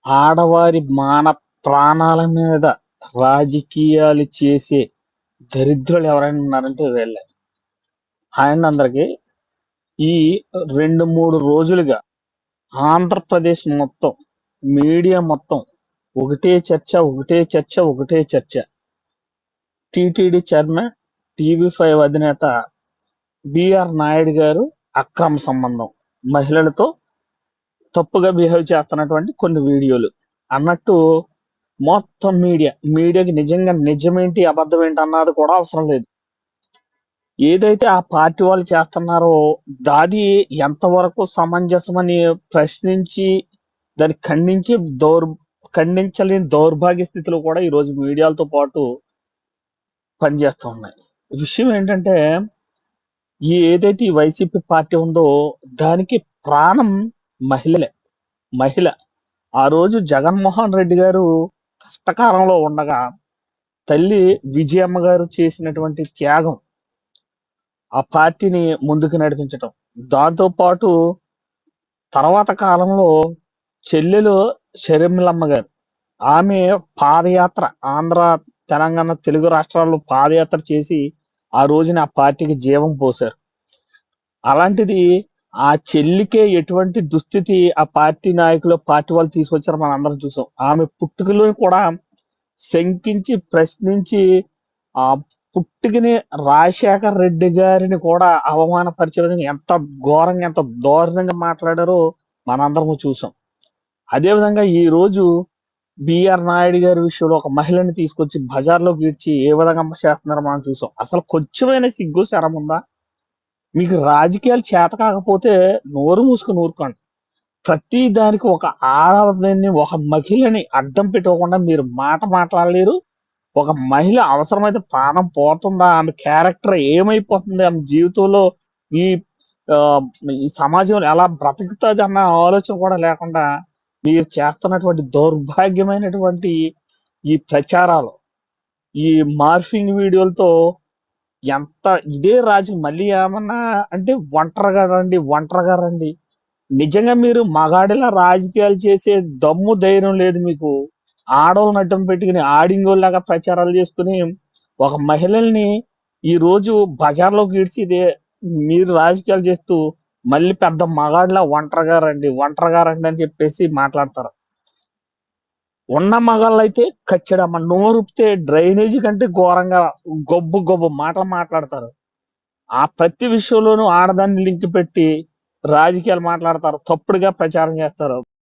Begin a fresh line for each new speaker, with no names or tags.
ఆడవారి ప్రాణాల మీద రాజకీయాలు చేసే దరిద్రులు ఎవరైనా ఉన్నారంటే వీళ్ళే. హాయ్ అండి అందరికి. ఈ 2-3 రోజులుగా ఆంధ్రప్రదేశ్ మొత్తం మీడియా మొత్తం ఒకటే చర్చ, ఒకటే చర్చ, ఒకటే చర్చ. టీటీడీ చైర్మన్, టీవీ5 అధినేత బిఆర్ నాయుడు గారు అక్రమ సంబంధం, మహిళలతో తప్పుగా బిహేవ్ చేస్తున్నటువంటి కొన్ని వీడియోలు అన్నట్టు మొత్తం మీడియాకి నిజంగా నిజమేంటి అబద్ధం ఏంటి అన్నది కూడా అవసరం లేదు. ఏదైతే ఆ పార్టీ వాళ్ళు చేస్తున్నారో దాది ఎంతవరకు సమంజసమని ప్రశ్నించి దాన్ని ఖండించలేని దౌర్భాగ్య స్థితిలో కూడా ఈరోజు మీడియాలతో పాటు పనిచేస్తూ ఉన్నాయి. విషయం ఏంటంటే ఏదైతే ఈ వైసీపీ పార్టీ ఉందో దానికి ప్రాణం మహిళ. ఆ రోజు జగన్మోహన్ రెడ్డి గారు కష్టకాలంలో ఉండగా తల్లి విజయమ్మ గారు చేసినటువంటి త్యాగం ఆ పార్టీని ముందుకు నడిపించటం, దాంతో పాటు తర్వాత కాలంలో చెల్లెలు షర్మిలమ్మ గారు ఆమె పాదయాత్ర ఆంధ్ర, తెలంగాణ, తెలుగు రాష్ట్రాల్లో పాదయాత్ర చేసి ఆ రోజున ఆ పార్టీకి జీవం పోశారు. అలాంటిది ఆ చెల్లికే ఎటువంటి దుస్థితి ఆ పార్టీ నాయకులు, పార్టీ వాళ్ళు తీసుకొచ్చారో మనం అందరం చూసాం. ఆమె పుట్టుకలో కూడా శంకించి ప్రశ్నించి ఆ పుట్టుకని రాజశేఖర్ రెడ్డి గారిని కూడా అవమానపరిచే విధంగా ఎంత ఘోరంగా, ఎంత దారుణంగా మాట్లాడారో మనందరము చూసాం. అదేవిధంగా ఈ రోజు బిఆర్ నాయుడు గారి విషయంలో ఒక మహిళని తీసుకొచ్చి బజార్లోకి ఈడ్చి ఏ విధంగా చేస్తున్నారో మనం చూసాం. అసలు కొంచెమైనా సిగ్గు శరం ఉందా? మీకు రాజకీయాలు చేత కాకపోతే నోరు మూసుకుని ఊరుకోండి. ప్రతి దానికి ఒక ఆడదాన్ని, ఒక మహిళని అడ్డం పెట్టుకోకుండా మీరు మాట్లాడలేరు. ఒక మహిళ అవసరమైతే ప్రాణం పోతుందా, ఆమె క్యారెక్టర్ ఏమైపోతుంది, ఆమె జీవితంలో ఈ ఈ సమాజంలో ఎలా బ్రతుకుతుంది అన్న ఆలోచన కూడా లేకుండా మీరు చేస్తున్నటువంటి దౌర్భాగ్యమైనటువంటి ఈ ప్రచారాలు, ఈ మార్ఫింగ్ వీడియోలతో ఎంత ఇదే రాజు మళ్ళీ ఏమన్నా అంటే ఒంటరిగా రండి. నిజంగా మీరు మగాడిలా రాజకీయాలు చేసే దమ్ము ధైర్యం లేదు మీకు. ఆడవాళ్ళని అడ్డం పెట్టుకుని ఆడింగోళ్ళలాగా ప్రచారాలు చేసుకుని ఒక మహిళల్ని ఈ రోజు బజార్లోకి ఈడ్చి మీరు రాజకీయాలు చేస్తూ మళ్ళీ పెద్ద మగాడిలా ఒంటరిగా రండి అని చెప్పేసి మాట్లాడతారు. ఉన్న మగాళ్ళు అయితే ఖచ్చితంగా నోరుపితే డ్రైనేజీ కంటే ఘోరంగా గొబ్బు మాటలు మాట్లాడతారు. ఆ ప్రతి విషయంలోనూ ఆడదాన్ని లింక్ పెట్టి రాజకీయాలు మాట్లాడతారు, తప్పుడుగా ప్రచారం చేస్తారు.